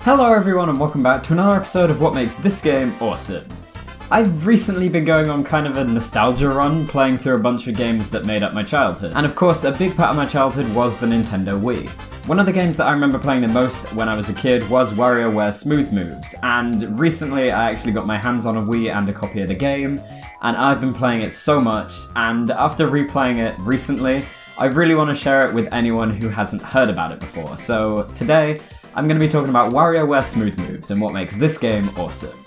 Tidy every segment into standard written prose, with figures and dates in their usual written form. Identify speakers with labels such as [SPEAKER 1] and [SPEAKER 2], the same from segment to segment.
[SPEAKER 1] Hello everyone and welcome back to another episode of what makes this game awesome. I've recently been going on kind of a nostalgia run, playing through a bunch of games that made up my childhood. And of course, a big part of my childhood was the Nintendo Wii. One of the games that I remember playing the most when I was a kid was WarioWare Smooth Moves, and recently I actually got my hands on a Wii and a copy of the game, and I've been playing it so much, and after replaying it recently, I really want to share it with anyone who hasn't heard about it before. So today, I'm going to be talking about WarioWare Smooth Moves and what makes this game awesome.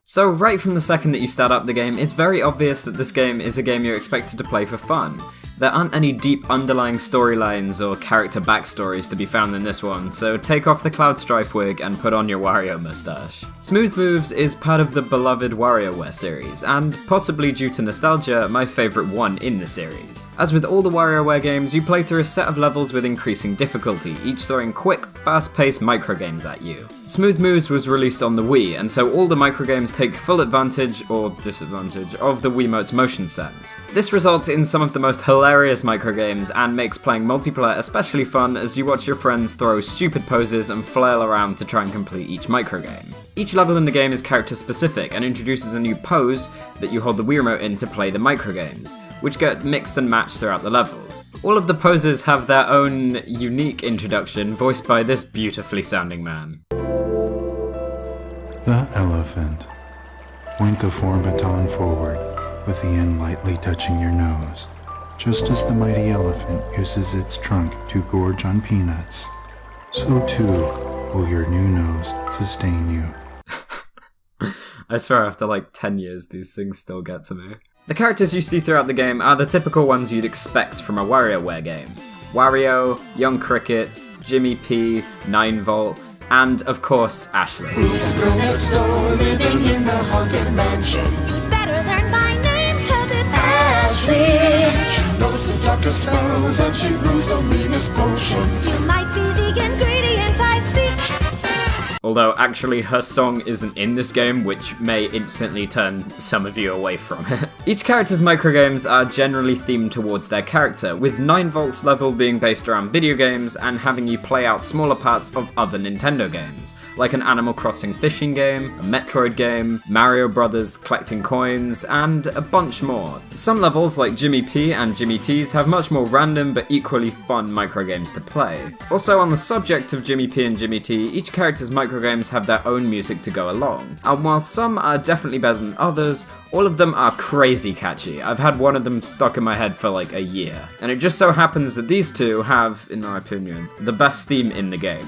[SPEAKER 1] So right from the second that you start up the game, it's very obvious that this game is a game you're expected to play for fun. There aren't any deep underlying storylines or character backstories to be found in this one, so take off the Cloud Strife wig and put on your Wario moustache. Smooth Moves is part of the beloved WarioWare series, and possibly due to nostalgia, my favourite one in the series. As with all the WarioWare games, you play through a set of levels with increasing difficulty, each throwing quick, fast-paced microgames at you. Smooth Moves was released on the Wii, and so all the microgames take full advantage, or disadvantage, of the Wiimote's motion sense. This results in some of the most hilarious microgames and makes playing multiplayer especially fun as you watch your friends throw stupid poses and flail around to try and complete each microgame. Each level in the game is character specific and introduces a new pose that you hold the Wii remote in to play the microgames, which get mixed and matched throughout the levels. All of the poses have their own unique introduction, voiced by this beautifully sounding man.
[SPEAKER 2] The elephant. Point the forebaton forward, with the end lightly touching your nose, just as the mighty elephant uses its trunk to gorge on peanuts. So too will your new nose sustain you.
[SPEAKER 1] I swear after like 10 years these things still get to me. The characters you see throughout the game are the typical ones you'd expect from a WarioWare game. Wario, Young Cricket, Jimmy P, 9volt, and of course, Ashley.
[SPEAKER 3] Who's the girl next door living in the haunted mansion?
[SPEAKER 4] You better learn my name, cause it's
[SPEAKER 3] Ashley. She knows the darkest spells and she brews the meanest potions.
[SPEAKER 4] You might be the ingredient I seek.
[SPEAKER 1] Although actually her song isn't in this game, which may instantly turn some of you away from it. Each character's microgames are generally themed towards their character, with 9volt's level being based around video games and having you play out smaller parts of other Nintendo games, like an Animal Crossing fishing game, a Metroid game, Mario Brothers collecting coins, and a bunch more. Some levels, like Jimmy P and Jimmy T's, have much more random but equally fun microgames to play. Also, on the subject of Jimmy P and Jimmy T, each character's microgames have their own music to go along, and while some are definitely better than others, all of them are crazy catchy. I've had one of them stuck in my head for like a year, and it just so happens that these two have, in my opinion, the best theme in the game.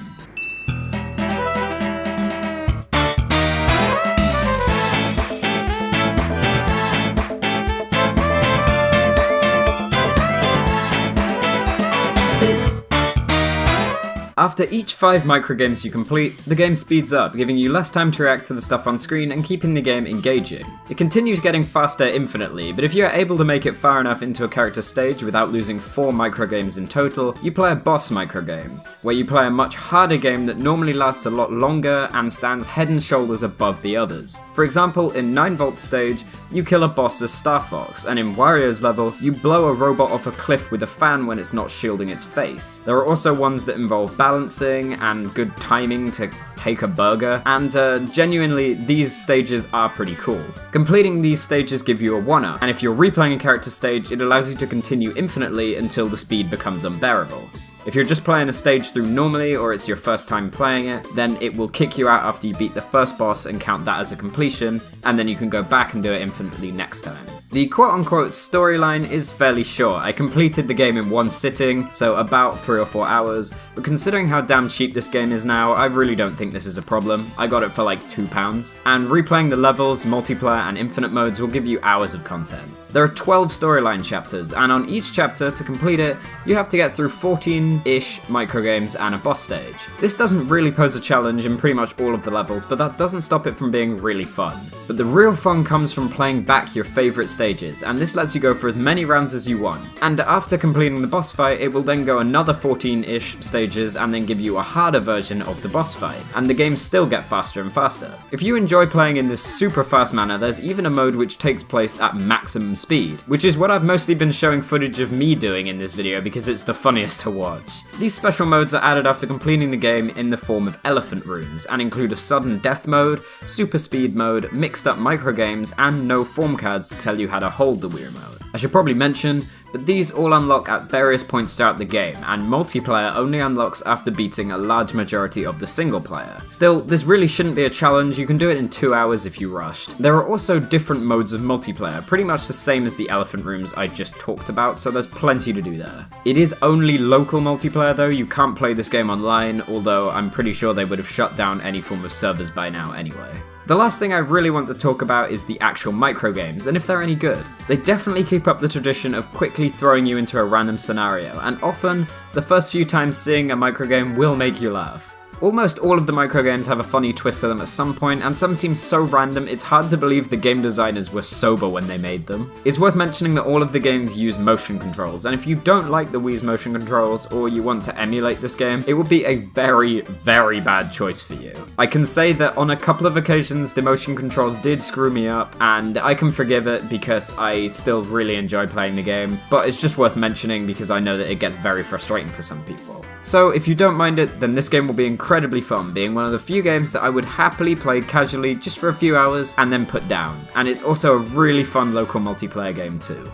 [SPEAKER 1] After each 5 microgames you complete, the game speeds up, giving you less time to react to the stuff on screen and keeping the game engaging. It continues getting faster infinitely, but if you are able to make it far enough into a character stage without losing 4 microgames in total, you play a boss microgame, where you play a much harder game that normally lasts a lot longer and stands head and shoulders above the others. For example, in 9volt's stage, you kill a boss as Star Fox, and in Wario's level, you blow a robot off a cliff with a fan when it's not shielding its face. There are also ones that involve balancing and good timing to take a burger, and genuinely, these stages are pretty cool. Completing these stages give you a 1-up, and if you're replaying a character stage, it allows you to continue infinitely until the speed becomes unbearable. If you're just playing a stage through normally, or it's your first time playing it, then it will kick you out after you beat the first boss and count that as a completion, and then you can go back and do it infinitely next time. The quote-unquote storyline is fairly short. I completed the game in one sitting, so about 3 or 4 hours, but considering how damn cheap this game is now, I really don't think this is a problem. I got it for like £2, and replaying the levels, multiplayer, and infinite modes will give you hours of content. There are 12 storyline chapters, and on each chapter, to complete it, you have to get through 14-ish microgames and a boss stage. This doesn't really pose a challenge in pretty much all of the levels, but that doesn't stop it from being really fun. But the real fun comes from playing back your favourite stages, and this lets you go for as many rounds as you want. And after completing the boss fight, it will then go another 14-ish stages and then give you a harder version of the boss fight, and the games still get faster and faster. If you enjoy playing in this super fast manner, there's even a mode which takes place at maximum speed, which is what I've mostly been showing footage of me doing in this video because it's the funniest to watch. These special modes are added after completing the game in the form of elephant rooms, and include a sudden death mode, super speed mode, mixed up microgames, and no form cards to tell you how to hold the Wii remote. I should probably mention that these all unlock at various points throughout the game, and multiplayer only unlocks after beating a large majority of the single player. Still, this really shouldn't be a challenge, you can do it in 2 hours if you rushed. There are also different modes of multiplayer, pretty much the same as the elephant rooms I just talked about, so there's plenty to do there. It is only local multiplayer though, you can't play this game online, although I'm pretty sure they would have shut down any form of servers by now anyway. The last thing I really want to talk about is the actual microgames, and if they're any good. They definitely keep up the tradition of quickly throwing you into a random scenario, and often, the first few times seeing a microgame will make you laugh. Almost all of the microgames have a funny twist to them at some point, and some seem so random it's hard to believe the game designers were sober when they made them. It's worth mentioning that all of the games use motion controls, and if you don't like the Wii's motion controls, or you want to emulate this game, it would be a very, very bad choice for you. I can say that on a couple of occasions the motion controls did screw me up, and I can forgive it because I still really enjoy playing the game, but it's just worth mentioning because I know that it gets very frustrating for some people. So if you don't mind it, then this game will be incredibly fun, being one of the few games that I would happily play casually just for a few hours and then put down. And it's also a really fun local multiplayer game too.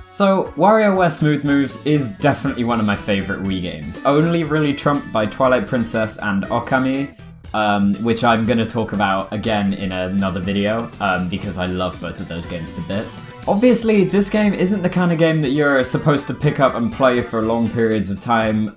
[SPEAKER 1] So, WarioWare Smooth Moves is definitely one of my favourite Wii games, only really trumped by Twilight Princess and Okami, which I'm going to talk about again in another video, because I love both of those games to bits. Obviously, this game isn't the kind of game that you're supposed to pick up and play for long periods of time.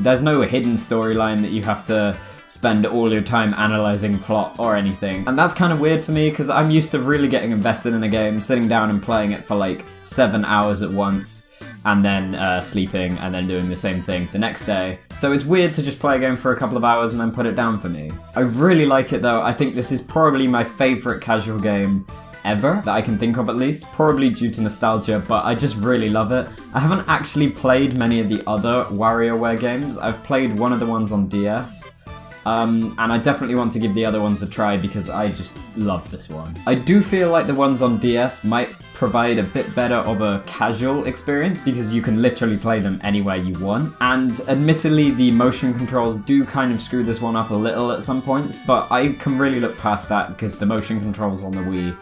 [SPEAKER 1] There's no hidden storyline that you have to spend all your time analysing plot or anything. And that's kind of weird for me, because I'm used to really getting invested in a game, sitting down and playing it for like 7 hours at once, and then sleeping, and then doing the same thing the next day. So it's weird to just play a game for a couple of hours and then put it down for me. I really like it though. I think this is probably my favourite casual game ever, that I can think of at least, probably due to nostalgia, but I just really love it. I haven't actually played many of the other WarioWare games. I've played one of the ones on DS, and I definitely want to give the other ones a try because I just love this one. I do feel like the ones on DS might provide a bit better of a casual experience because you can literally play them anywhere you want. And admittedly, the motion controls do kind of screw this one up a little at some points, but I can really look past that because the motion controls on the Wii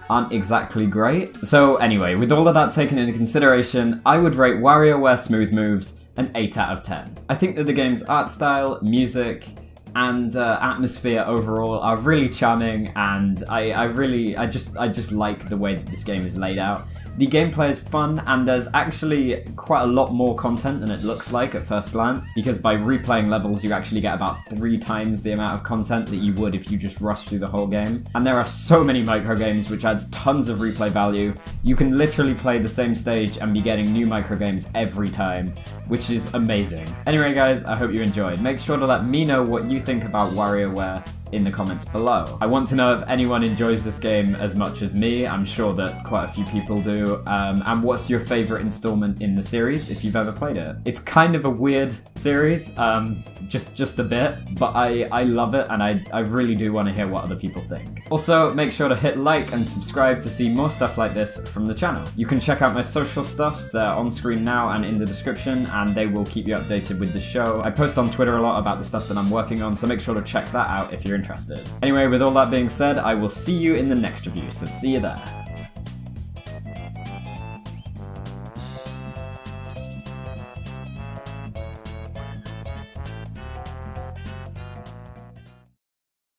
[SPEAKER 1] aren't exactly great. So anyway, with all of that taken into consideration, I would rate WarioWare Smooth Moves an 8 out of 10. I think that the game's art style, music, and atmosphere overall are really charming, and I just like the way that this game is laid out. The gameplay is fun, and there's actually quite a lot more content than it looks like at first glance, because by replaying levels you actually get about 3 times the amount of content that you would if you just rushed through the whole game. And there are so many microgames, which adds tons of replay value. You can literally play the same stage and be getting new microgames every time, which is amazing. Anyway guys, I hope you enjoyed. Make sure to let me know what you think about WarioWare in the comments below. I want to know if anyone enjoys this game as much as me. I'm sure that quite a few people do. And what's your favourite installment in the series, if you've ever played it? It's kind of a weird series, just a bit, but I love it, and I really do want to hear what other people think. Also, make sure to hit like and subscribe to see more stuff like this from the channel. You can check out my social stuffs, they're on screen now and in the description, and they will keep you updated with the show. I post on Twitter a lot about the stuff that I'm working on, so make sure to check that out if you're interested. Anyway, with all that being said, I will see you in the next review, so see you there.